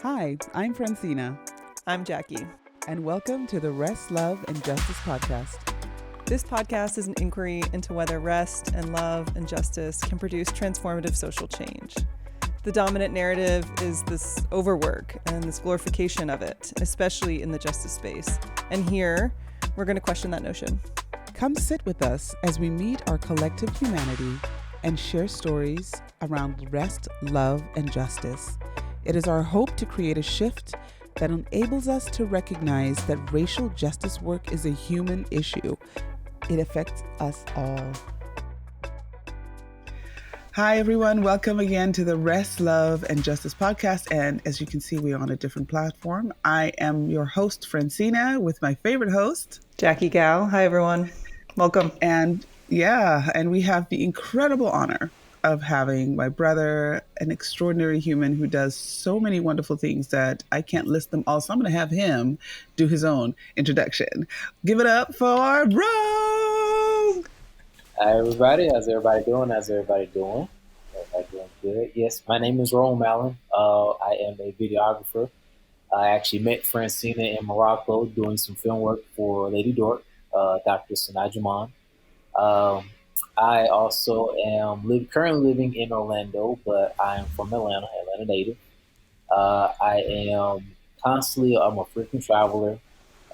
Hi, I'm Francina, I'm Jackie. and welcome to the Rest, Love, and Justice podcast. This podcast is an inquiry into whether rest and love and justice can produce transformative social change. The dominant narrative is this overwork and this glorification of it, especially in the justice space. And here, we're going to question that notion. Come sit with us as we meet our collective humanity and share stories around rest, love, and justice. It is our hope to create a shift that enables us to recognize that racial justice work is a human issue. It affects us all. Hi, everyone. Welcome again to the Rest, Love, and Justice podcast. And as you can see, we're on a different platform. I am your host, Francina, with my favorite host, Jackie Gao. Hi, everyone. Welcome. And we have the incredible honor of having my brother, an extraordinary human who does so many wonderful things that I can't list them all. So I'm going to have him do his own introduction. Give it up for Rome. Hi, everybody. How's everybody doing? Everybody doing good? Yes, my name is Rome Allen. I am a videographer. I actually met Francina in Morocco doing some film work for Lady Dork, Dr. Sanaa Jaman. I also am currently living in Orlando, but I am from Atlanta native. I'm a frequent traveler.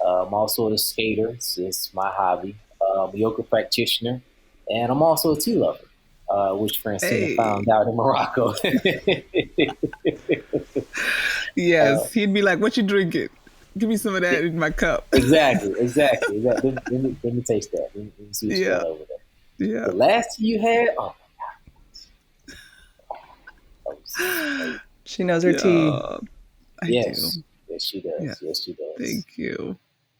I'm also a skater. It's my hobby. I'm a yoga practitioner, and I'm also a tea lover, which Francina found out in Morocco. Yes, he'd be like, "What you drinking? Give me some of that in my cup." Exactly. Let me taste that. Let me see what you got over there. Yeah. The last tea you had, oh my God. She knows her tea. Yes, do. Yes, she does. Yes, she does. Thank you.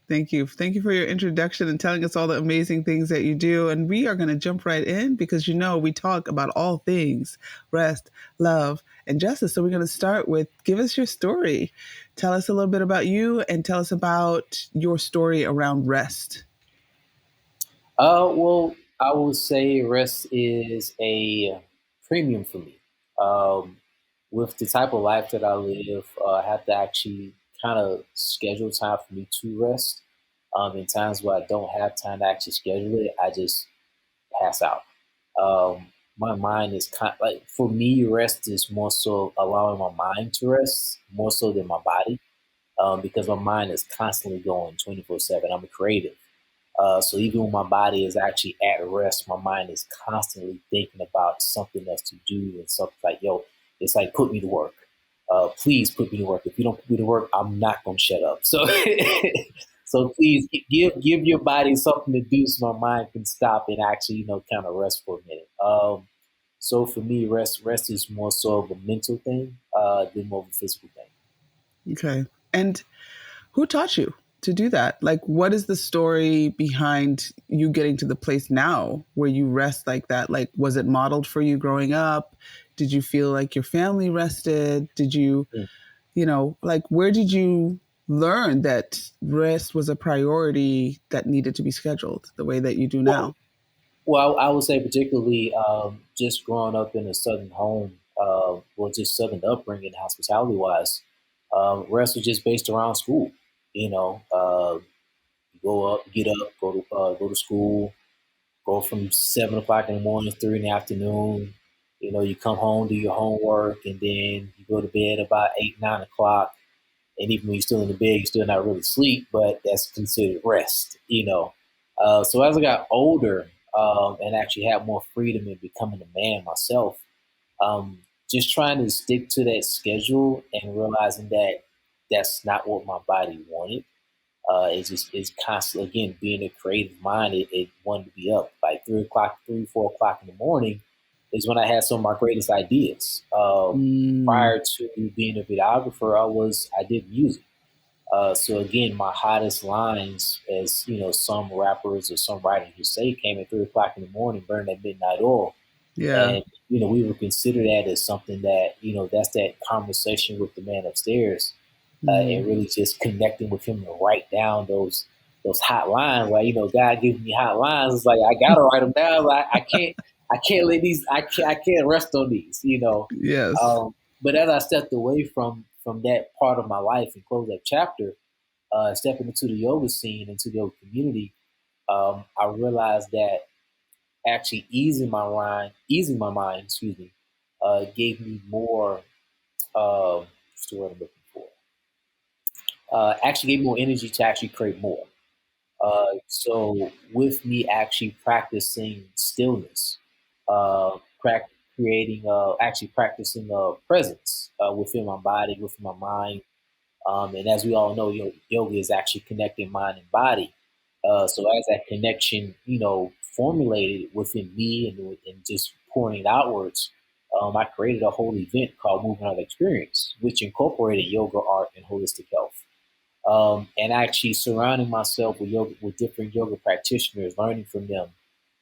Thank you for your introduction and telling us all the amazing things that you do. And we are going to jump right in because, we talk about all things rest, love, and justice. So we're going to start with, give us your story. Tell us a little bit about you and tell us about your story around rest. Well, I would say rest is a premium for me. With the type of life that I live, I have to actually kind of schedule time for me to rest. In times where I don't have time to actually schedule it, I just pass out. My mind is for me, rest is more so allowing my mind to rest more so than my body, because my mind is constantly going 24/7. I'm a creative. So even when my body is actually at rest, my mind is constantly thinking about something else to do and something like, it's like, put me to work. Please put me to work. If you don't put me to work, I'm not going to shut up. So, so please give your body something to do so my mind can stop and actually, kind of rest for a minute. So for me, rest is more so of a mental thing than more of a physical thing. Okay. And who taught you to do that? Like, what is the story behind you getting to the place now where you rest like that? Like, was it modeled for you growing up? Did you feel like your family rested? Did you, where did you learn that rest was a priority that needed to be scheduled the way that you do now? Well, I would say particularly just growing up in a Southern home, just Southern upbringing, hospitality-wise, rest was just based around school. Go up, get up, go to school, go from 7 o'clock in the morning, 3 in the afternoon. You come home, do your homework, and then you go to bed about 8, 9 o'clock. And even when you're still in the bed, you're still not really asleep, but that's considered rest. So as I got older and actually had more freedom in becoming a man myself, just trying to stick to that schedule and realizing that that's not what my body wanted. It's constantly, again, being a creative mind. It wanted to be up like 3, 4 o'clock in the morning is when I had some of my greatest ideas. Prior to being a videographer, I did music. So again, my hottest lines, as some rappers or some writers would say, came at 3 o'clock in the morning, burn that midnight oil. Yeah. And we would consider that as something that that's that conversation with the man upstairs. And really just connecting with him to write down those hot lines. Like, God giving me hot lines. It's like, I gotta write them down. Like, I can't let these. I can't rest on these. Yes. But as I stepped away from from that part of my life and close that chapter, stepping into the yoga scene, into the yoga community, I realized that actually easing my mind, gave me more. What's the word I'm looking for? Actually gave me more energy to actually create more. So with me actually practicing stillness, creating, actually practicing presence within my body, within my mind, and as we all know, yoga is actually connecting mind and body. So as that connection, formulated within me and just pouring it outwards, I created a whole event called Movement Art Experience, which incorporated yoga, art, and holistic health. And actually surrounding myself with yoga, with different yoga practitioners, learning from them,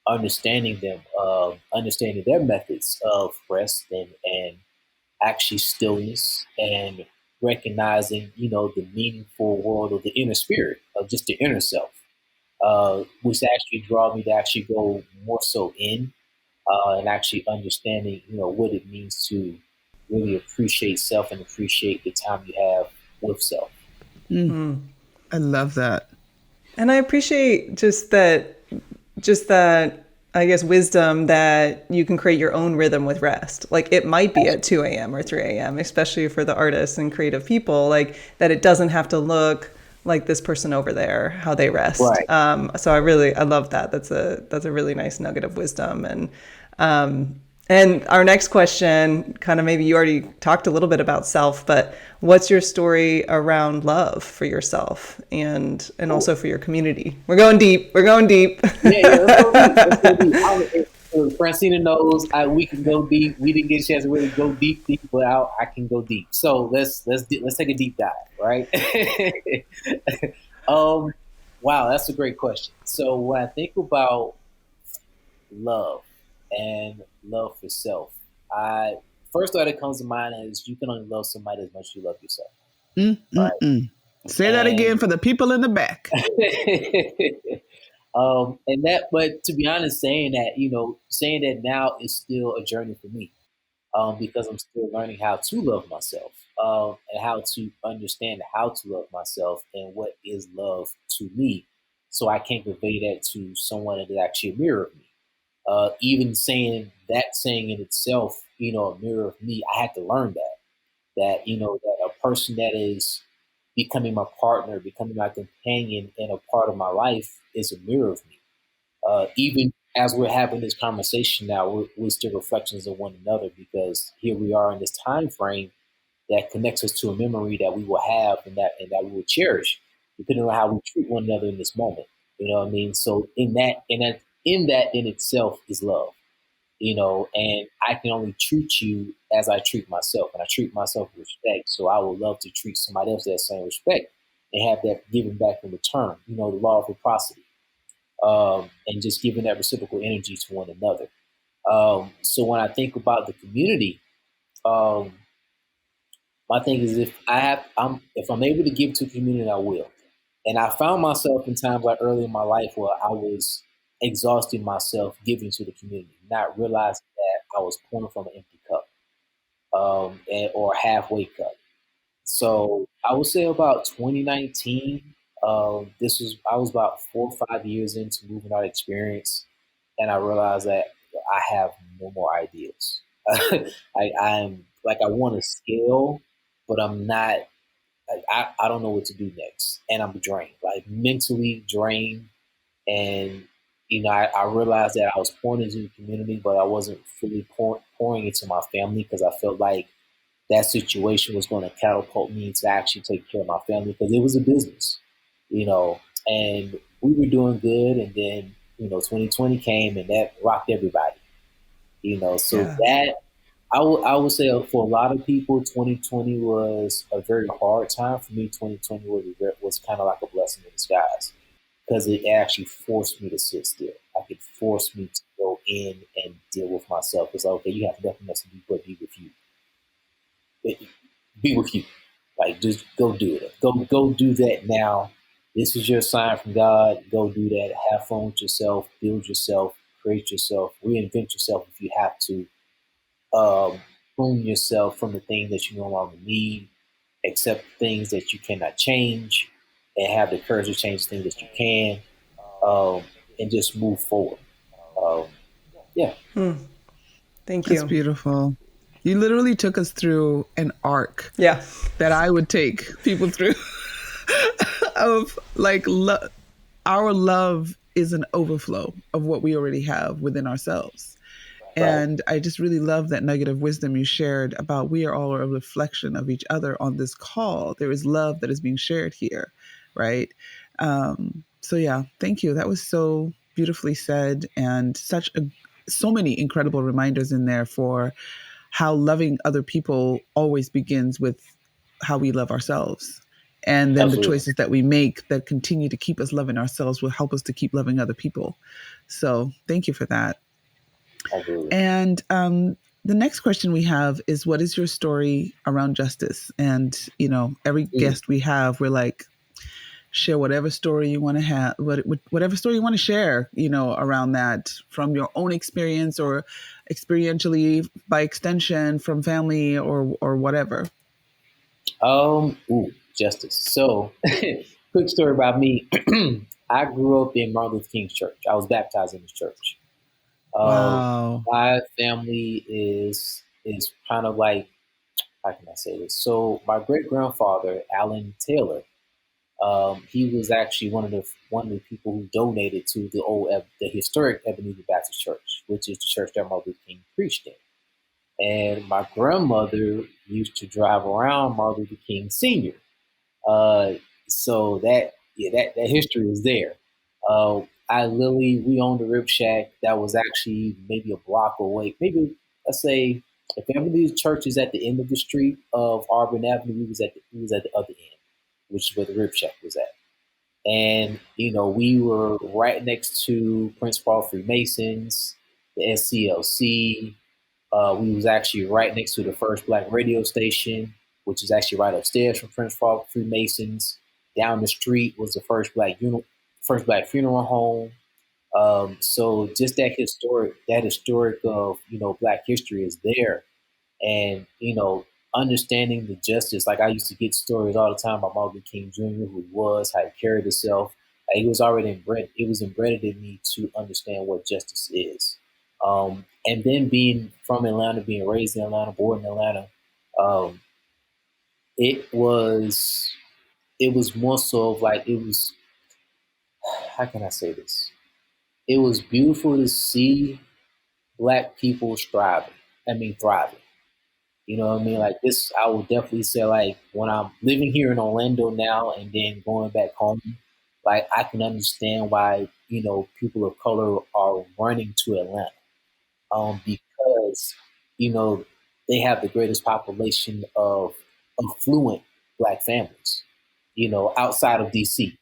understanding their methods of rest and actually stillness and recognizing, the meaningful world of the inner spirit of just the inner self, which actually draw me to actually go more so in and actually understanding, what it means to really appreciate self and appreciate the time you have with self. I love that. And I appreciate just that, I guess, wisdom that you can create your own rhythm with rest. Like it might be at 2 a.m. or 3 a.m., especially for the artists and creative people, like that it doesn't have to look like this person over there, how they rest. Right. So I love that. That's a really nice nugget of wisdom. And our next question, kind of maybe you already talked a little bit about self, but what's your story around love for yourself and also for your community? We're going deep. We're going deep. Yeah, let's go deep. Let's go deep. Francina knows we can go deep. We didn't get a chance to really go deep, but I can go deep. So let's take a deep dive, right? um, wow, that's a great question. So when I think about love and love for self, I first thought that comes to mind is you can only love somebody as much as you love yourself, right? Mm-mm-mm. Say that again And for the people in the back. and that, but to be honest, saying that now is still a journey for me, because I'm still learning how to love myself, and how to understand how to love myself and what is love to me, so I can convey that to someone that is actually a mirror of me. Even saying in itself, a mirror of me, I had to learn that a person that is becoming my partner, becoming my companion, and a part of my life is a mirror of me. Even as we're having this conversation now, we're still reflections of one another, because here we are in this time frame that connects us to a memory that we will have and that we will cherish, depending on how we treat one another in this moment. You know what I mean? So in that in itself is love. And I can only treat you as I treat myself, and I treat myself with respect. So I would love to treat somebody else that same respect and have that given back in return. The law of reciprocity, and just giving that reciprocal energy to one another. So when I think about the community, um, my thing is if I'm able to give to the community, I will. And I found myself in times like early in my life where I was exhausting myself giving to the community, not realizing that I was pouring from an empty cup, or a halfway cup. So I would say about 2019. I was about 4 or 5 years into moving out experience, and I realized that I have no more ideas. I'm like, I want to scale, but I'm not. I don't know what to do next, and I'm drained, like mentally drained. And I realized that I was pouring into the community, but I wasn't fully pouring into my family, because I felt like that situation was going to catapult me to actually take care of my family, because it was a business, you know, and we were doing good. And then, 2020 came and that rocked everybody, so Yeah. that I would say for a lot of people, 2020 was a very hard time. For me, 2020 was kind of like a blessing in disguise, because it actually forced me to sit still. Like, it forced me to go in and deal with myself. It's like, okay, you have nothing else to do but be with you. Be with you. Like, just go do it. Go do that now. This is your sign from God. Go do that. Have fun with yourself. Build yourself. Create yourself. Reinvent yourself if you have to. Um, Prune yourself from the things that you no longer need. accept things that you cannot change, and have the courage to change things that you can, um, and just move forward. Um, yeah, Thank That's you. beautiful. You literally took us through an arc Yeah. that I would take people through of like our love is an overflow of what we already have within ourselves. right. And I just really love that nugget of wisdom you shared about we are all a reflection of each other on this call. There is love that is being shared here, right? So yeah, thank you. That was so beautifully said, and so many incredible reminders in there for how loving other people always begins with how we love ourselves. And then the Absolutely. choices that we make that continue to keep us loving ourselves will help us to keep loving other people. So thank you for that. Absolutely. And the next question we have is, what is your story around justice? And, every Mm. guest we have, we're like, share whatever story you want to have, whatever story you want to share, around that from your own experience or experientially by extension from family or whatever. Justice. So, quick story about me. I grew up in Martin Luther King's church. I was baptized in his church. Um, Wow. my family is kind of like, how can I say this? So, my great grandfather, Alan Taylor, he was actually one of the people who donated to the historic Ebenezer Baptist Church, which is the church that Martin Luther King preached in. And my grandmother used to drive around Martin Luther King Sr. Uh, so that history is there. I literally we owned a rib shack that was actually maybe a block away. Maybe let's say if Ebenezer Church is at the end of the street of Auburn Avenue, we was at the other end, which is where the rib shack was at. And we were right next to Prince Paul Freemasons, the SCLC. We was actually right next to the first black radio station, which is actually right upstairs from Prince Paul Freemasons. Down the street was the first black funeral home. So just that historic of black history is there, and understanding the justice. Like I used to get stories all the time about Martin Luther King Jr., who he was, how he carried himself. He was already inbred. It was embedded in me to understand what justice is. And then being from Atlanta, being raised in Atlanta, born in Atlanta, um, it was it was more so of like it was. How can I say this? It was beautiful to see black people striving. I mean, thriving. You know what I mean? Like this, I would definitely say like when I'm living here in Orlando now and then going back home, like I can understand why people of color are running to Atlanta, because you know they have the greatest population of affluent black families, outside of DC.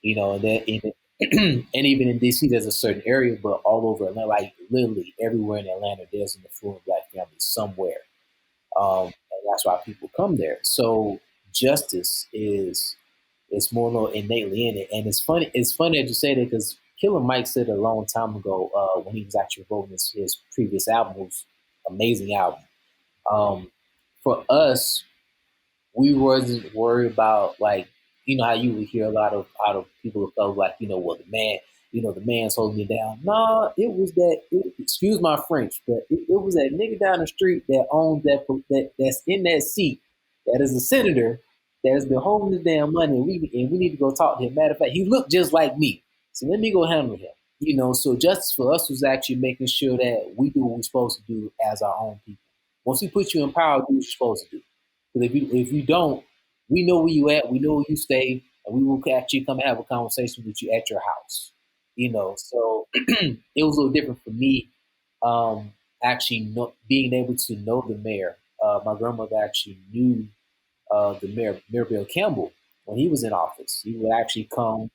And that and even in DC, there's a certain area, but all over Atlanta, like literally everywhere in Atlanta, there's an affluent black family somewhere, and that's why people come there. So justice is more or innately in it, and it's funny. It's funny that you say that because Killer Mike said a long time ago when he was actually writing his previous album, was amazing album. Um, for us, we wasn't worried about like how you would hear a lot of out of people of color like well the man's holding me down. Nah, it was excuse my French, but it was that nigga down the street that owns that's in that seat that is a senator that has been holding the damn money, and we need to go talk to him. Matter of fact, he looked just like me, so let me go handle him. So justice for us was actually making sure that we do what we're supposed to do as our own people. Once he puts you in power, do what you're supposed to do. Because if you don't, we know where you at, we know where you stay, and we will actually come and have a conversation with you at your house. So it was a little different for me. Actually, being able to know the mayor. My grandmother actually knew the Mayor Bill Campbell, when he was in office. He would actually come,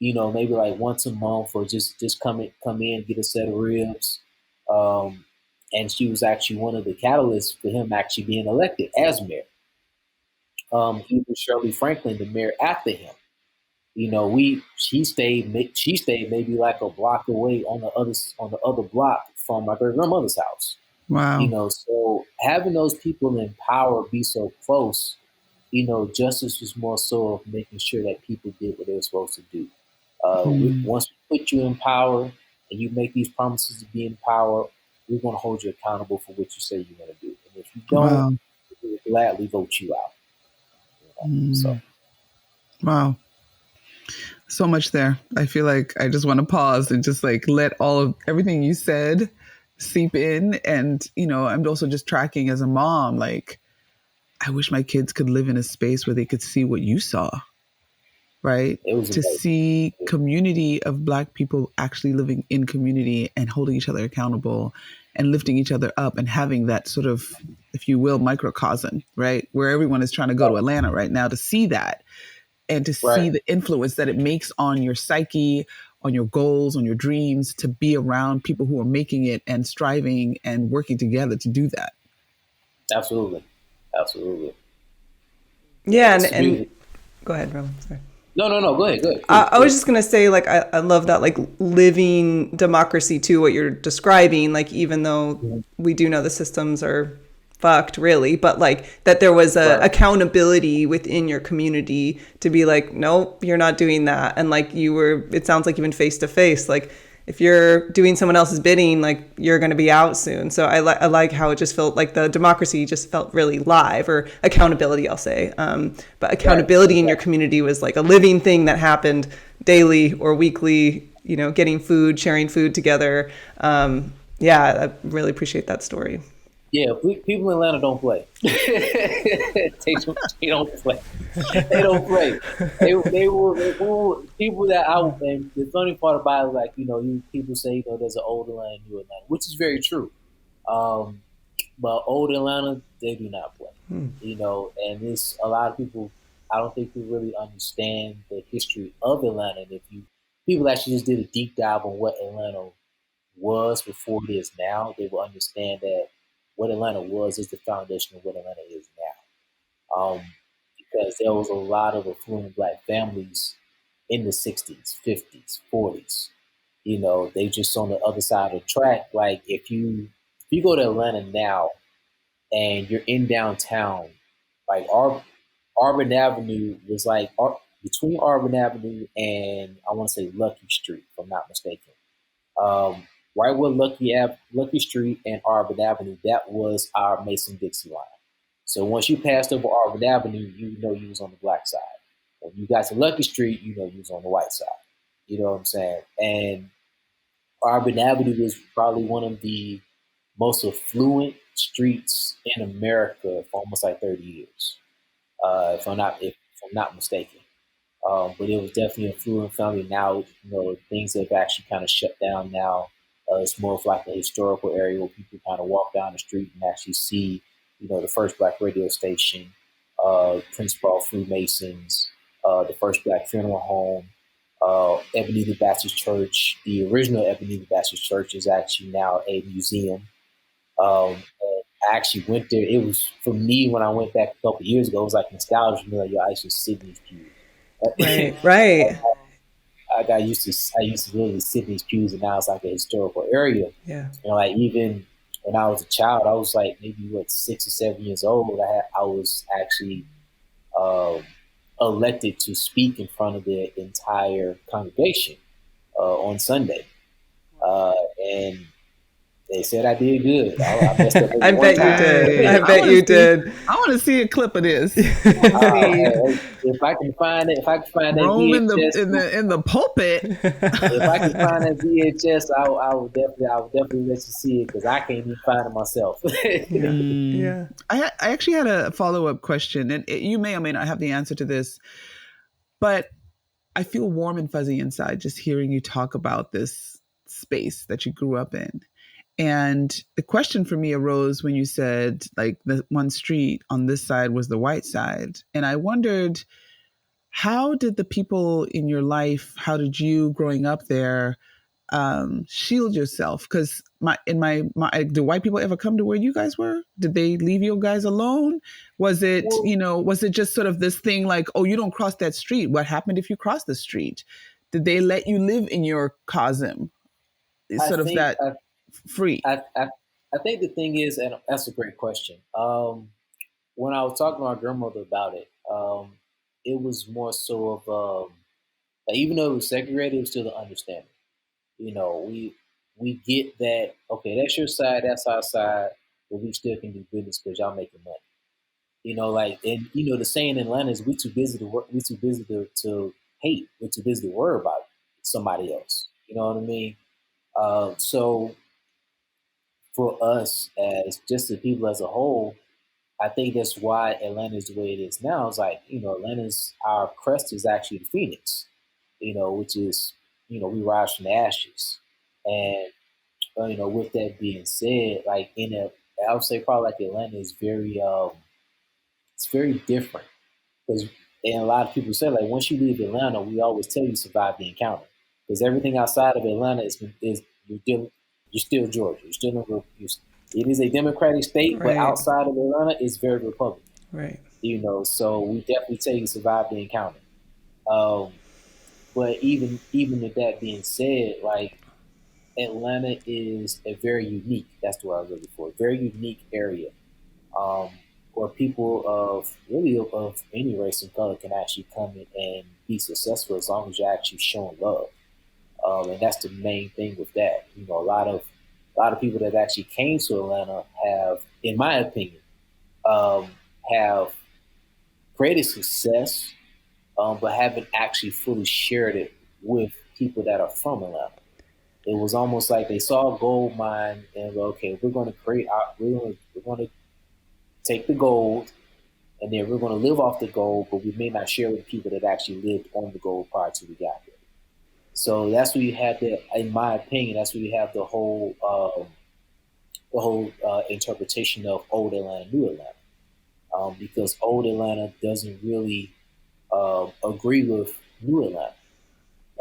maybe like once a month, or just come in, get a set of ribs. Um, and she was actually one of the catalysts for him actually being elected as mayor. Even Shirley Franklin, the mayor after him. We she stayed maybe like a block away on the other block from my great grandmother's house. Wow. So having those people in power be so close, justice was more so of making sure that people did what they were supposed to do. Mm. Once we put you in power and you make these promises to be in power, we're going to hold you accountable for what you say you're going to do. And if you don't, Wow. we will gladly vote you out. So, Mm. Wow. So much there. I feel like I just want to pause and just like let all of everything you said seep in. And, I'm also just tracking as a mom, like, I wish my kids could live in a space where they could see what you saw, right? it was To amazing. see community of Black people actually living in community and holding each other accountable and lifting each other up and having that sort of, if you will, microcosm, right? Where everyone is trying to go to Atlanta right now to see that and to see Right. the influence that it makes on your psyche, on your goals, on your dreams, to be around people who are making it and striving and working together to do that. Absolutely. Absolutely. Yeah, Yeah, it's and beautiful. go ahead, Rom. Sorry. No. Go ahead. Go ahead. I, Please, I was please. just gonna say, like, I love that, like, living democracy too. What you're describing, like, even though Mhm. we do know the systems are fucked, really, but like that there was a Right. accountability within your community to be like, nope, you're not doing that, and like you were. It sounds like even face to face, like if you're doing someone else's bidding, like you're going to be out soon. So I like how it just felt like the democracy just felt really live, or accountability, I'll say. But Right. accountability in your Exactly. community was like a living thing that happened daily or weekly, getting food, sharing food together. Yeah, I really appreciate that story. Yeah, people in Atlanta don't play. They don't play. They don't play. They will people that I and the funny part about it, like people say there's an old Atlanta, and new Atlanta, which is very true. Um, but old Atlanta, they do not play. And it's a lot of people. I don't think we really understand the history of Atlanta. And if you people actually just did a deep dive on what Atlanta was before it is now, they will understand that what Atlanta was is the foundation of what Atlanta is now. Because there was a lot of affluent Black families in the 60s, 50s, 40s. They just on the other side of the track. Like if you go to Atlanta now and you're in downtown, like Auburn Avenue was like between Auburn Avenue and I want to say Lucky Street, if I'm not mistaken. Um, right where Lucky Street and Auburn Avenue, that was our Mason Dixie line. So once you passed over Auburn Avenue, you know you was on the black side. When you got to Lucky Street, you know you was on the white side. You know what I'm saying? And Auburn Avenue was probably one of the most affluent streets in America for almost like 30 years, if I'm not mistaken. But it was definitely a fluent family. Now, things have actually kind of shut down now. It's more of like a historical area where people kind of walk down the street and actually see, the first Black radio station, Prince Paul Freemasons, the first Black funeral home, Ebenezer Baptist Church. The original Ebenezer Baptist Church is actually now a museum. And I actually went there. It was for me when I went back a couple of years ago. It was like nostalgia. Like, yo, I used to sit in these pews. Right, right. I used to literally sit in these pews, and now it's like a historical area. Yeah. Like even when I was a child, I was like maybe 6 or 7 years old. I was actually um, elected to speak in front of the entire congregation on Sunday, and they said I did good. I messed up maybe I one bet you time. did. Hey, I bet you did. I want to see a clip of this. I want to see Hey, if I can find it, if I can find that Rome in the VHS, in the in the pulpit. if I can find that VHS, I would definitely let you see it because I can't even find it myself. Yeah. Mm. Yeah. I actually had a follow up question, and you may or may not have the answer to this, but I feel warm and fuzzy inside just hearing you talk about this space that you grew up in. And the question for me arose when you said, like, the one street on this side was the white side. And I wondered, how did the people in your life, how did you growing up there shield yourself? Because do white people ever come to where you guys were? Did they leave you guys alone? Well, Was it just sort of this thing like, oh, you don't cross that street? What happened if you cross the street? Did they let you live in your cosm? I Sort of think that free. I think the thing is, and that's a great question. When I was talking to my grandmother about it, Um, it was more so of like, even though it was segregated, it was still an understanding. We get that, okay, that's your side, that's our side, but we still can do business because y'all making money. Like, and the saying in Atlanta is, we too busy to work, we too busy to hate, we're too busy to worry about somebody else. You know what I mean? So for us, as just the people as a whole, I think that's why Atlanta is the way it is now. It's like, Atlanta's, our crest is actually the Phoenix, which is, we rise from the ashes. And, with that being said, like, I would say probably like Atlanta is it's very different. Because, and a lot of people say, like, once you leave Atlanta, we always tell you survive the encounter. Because everything outside of Atlanta is you're still Georgia. You're still it is a Democratic state, but Right. outside of Atlanta, it's very Republican. Right. So we definitely tell you survive the encounter. Um, but even with that being said, like, Atlanta is a very unique. That's the word I was looking for. Very unique area, um, where people of really of any race and color can actually come in and be successful as long as you're actually showing love. And that's the main thing with that. A lot of people that actually came to Atlanta have, in my opinion, um, have created success, but haven't actually fully shared it with people that are from Atlanta. It was almost like they saw a gold mine and go, okay, we're going to take the gold, and then we're going to live off the gold, but we may not share with people that actually lived on the gold prior to we got there. So that's where you have the, in my opinion, that's where you have the whole interpretation of old Atlanta, new Atlanta, because old Atlanta doesn't really agree with new Atlanta.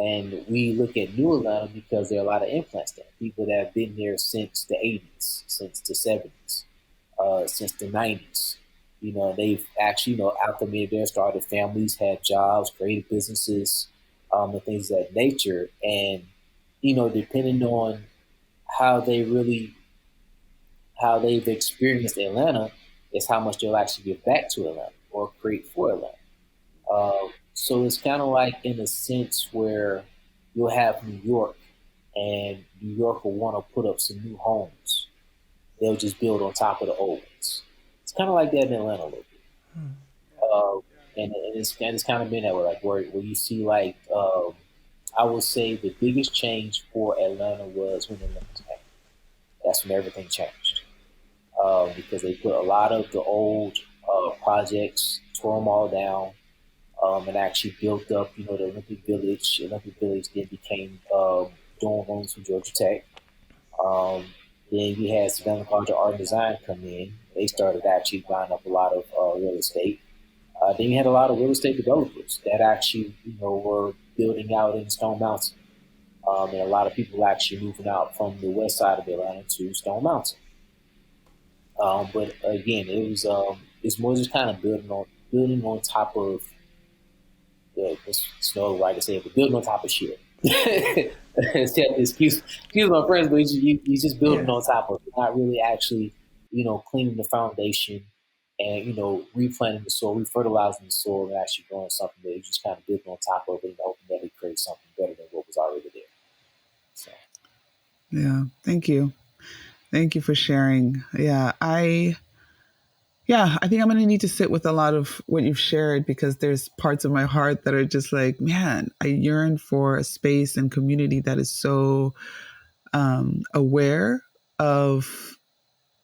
And we look at New Atlanta because there are a lot of implants there. People that have been there since the 80s, since the 70s, since the 90s. They've actually, acclimated there, started families, had jobs, created businesses, and things of that nature. And, depending on how they really, how they've experienced Atlanta, is how much they'll actually give back to Atlanta or create for Atlanta. So it's kind of like, in a sense, where you'll have New York, and New York will want to put up some new homes. They'll just build on top of the old ones. It's kind of like that in Atlanta a little bit. Uh, and it's kind of been that way, like, where you see, like, I would say the biggest change for Atlanta was when the Olympics came. That's when everything changed, because they put a lot of the old projects, tore them all down, and actually built up, the Olympic Village. Olympic Village then became dorm rooms for Georgia Tech. Um, then you had Savannah College of Art and Design come in. They started actually buying up a lot of real estate. Then you had a lot of real estate developers that actually, were building out in Stone Mountain. And a lot of people actually moving out from the west side of Atlanta to Stone Mountain. But again, it's more just kind of building on top of, it's no, like I said, but building on top of shit. Excuse my friends, but you just building Yeah. on top of it, not really actually, cleaning the foundation, and, replanting the soil, refertilizing the soil, and actually growing something that you just kind of building on top of it, and hoping that it creates something better than what was already there. So, Yeah. Thank you. Thank you for sharing. Yeah, I think I'm going to need to sit with a lot of what you've shared, because there's parts of my heart that are just like, man, I yearn for a space and community that is so aware of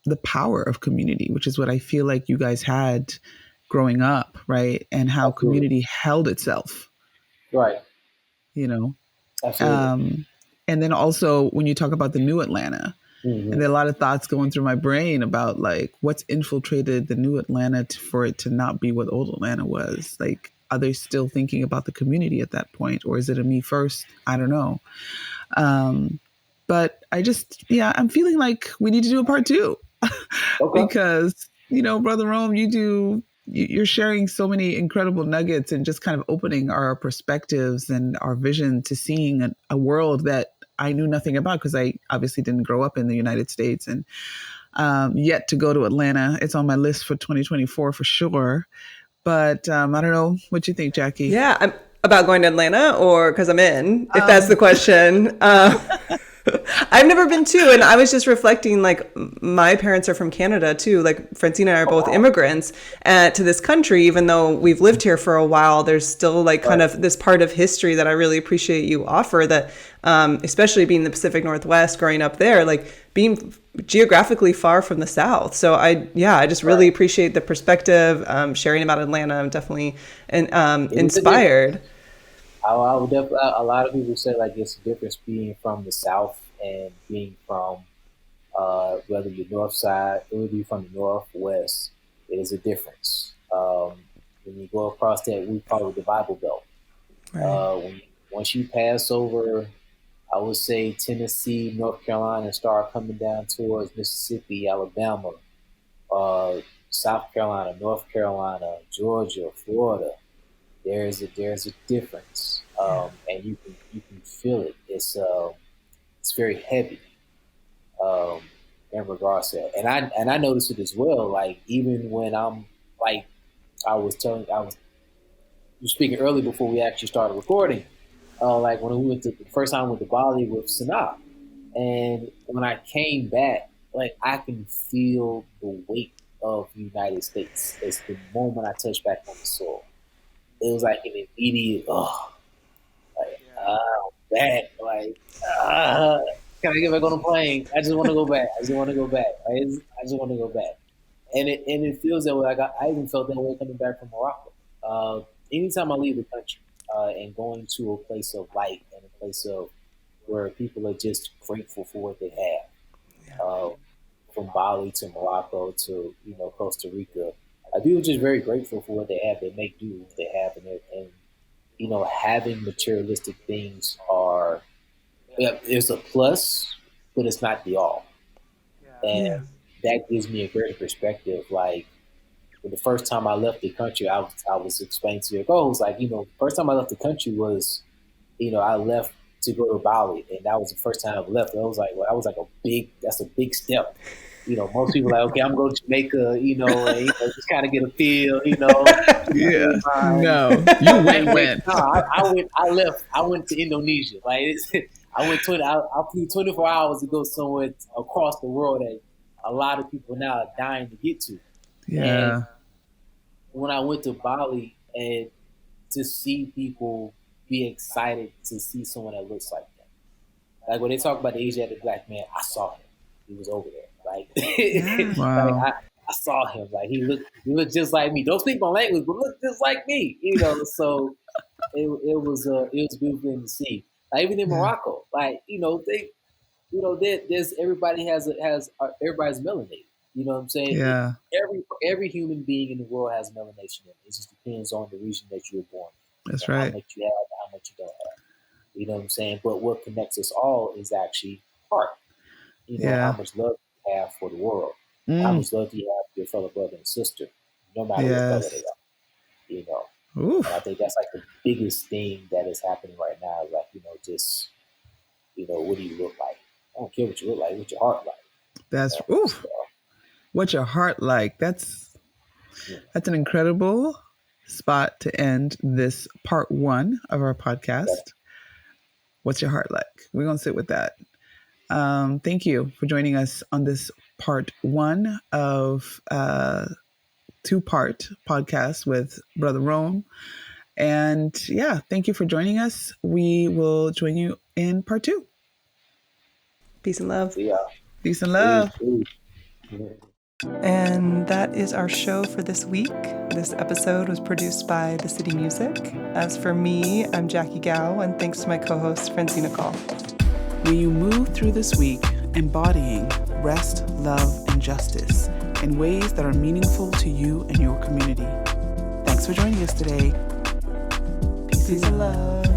the power of community, which is what I feel like you guys had growing up, right? And how absolutely. community held itself, Right. you know? Absolutely. Um, and then also when you talk about the new Atlanta, and Hmm. there are a lot of thoughts going through my brain about like what's infiltrated the new Atlanta for it to not be what old Atlanta was. Like, are they still thinking about the community at that point, or is it a me first? I don't know. Um, but I'm feeling like we need to do a part two, Okay. because, Brother Rome, you're sharing so many incredible nuggets and just kind of opening our perspectives and our vision to seeing a world that I knew nothing about, because I obviously didn't grow up in the United States, and yet to go to Atlanta. It's on my list for 2024 for sure. But I don't know what you think, Jackie. Yeah, I'm about going to Atlanta, or because I'm in, if that's the question. I've never been too, and I was just reflecting, like, my parents are from Canada too. Like, Francine and I are both immigrants to this country. Even though we've lived here for a while, there's still like kind of this part of history that I really appreciate you offer, that especially being the Pacific Northwest, growing up there, like being geographically far from the South. So I just really appreciate the perspective, sharing about Atlanta. I'm definitely inspired. I would definitely. A lot of people say like it's a difference being from the South and being from whether you're North Side or whether you're from the Northwest. It is a difference. When you go across that, we call it the Bible Belt. Once you pass over, I would say Tennessee, North Carolina, and start coming down towards Mississippi, Alabama, South Carolina, North Carolina, Georgia, Florida. There's a difference, and you can feel it. It's very heavy in regards to that. And I noticed it as well. Like even when I'm like I was speaking early before we actually started recording. Like when we went to the first time I went to Bali with Sanaa, and when I came back, like I can feel the weight of the United States. It's the moment I touched back on the soil. It was like an immediate, back, like, can I get back on the plane? I just want to go back. I just want to go back. I just want to go back. And it feels that way. Like I even felt that way coming back from Morocco. Anytime I leave the country and going to a place of light and a place of where people are just grateful for what they have, from Bali to Morocco to Costa Rica. People are just very grateful for what they have. They make do with what they have, and having materialistic things it's a plus, but it's not the all. And that gives me a greater perspective. Like when the first time I left the country, I was explaining to your goals. Like first time I left the country was, I left to go to Bali, and that was the first time I left. I was like, that's a big step. Most people are like, okay, I'm going to Jamaica, and, just kind of get a feel, Yeah. No, you went. No, I left. I went to Indonesia. Like I flew 24 hours to go somewhere across the world that a lot of people now are dying to get to. Yeah. And when I went to Bali, and to see people be excited to see someone that looks like them. Like when they talk about the Asiatic black man, I saw him. He was over there. Like, wow. Like I saw him. Like he looked just like me. Don't speak my language, but look just like me. So it was a beautiful thing to see. Like even in Morocco, like there's everybody everybody's melanated. You know what I'm saying? Yeah. Every human being in the world has melanation in it. It just depends on the region that you were born in. That's right. How much you have and how much you don't have. You know what I'm saying? But what connects us all is actually heart. How much love you have for the world. How much love do you have for your fellow brother and sister, no matter what color they are. And I think that's like the biggest thing that is happening right now. Like, just, what do you look like? I don't care what you look like, what your heart like. That's what's your heart like? That's an incredible spot to end this part 1 of our podcast. Yeah. What's your heart like? We're going to sit with that. Thank you for joining us on this part 1 of 2-part podcast with Brother Rome. And thank you for joining us. We will join you in part 2. Peace and love. Yeah. Peace and love. And that is our show for this week. This episode was produced by The City Music. As for me, I'm Jackie Gao, and thanks to my co-host, Francine Call. Will you move through this week embodying rest, love, and justice in ways that are meaningful to you and your community? Thanks for joining us today. Peace and love.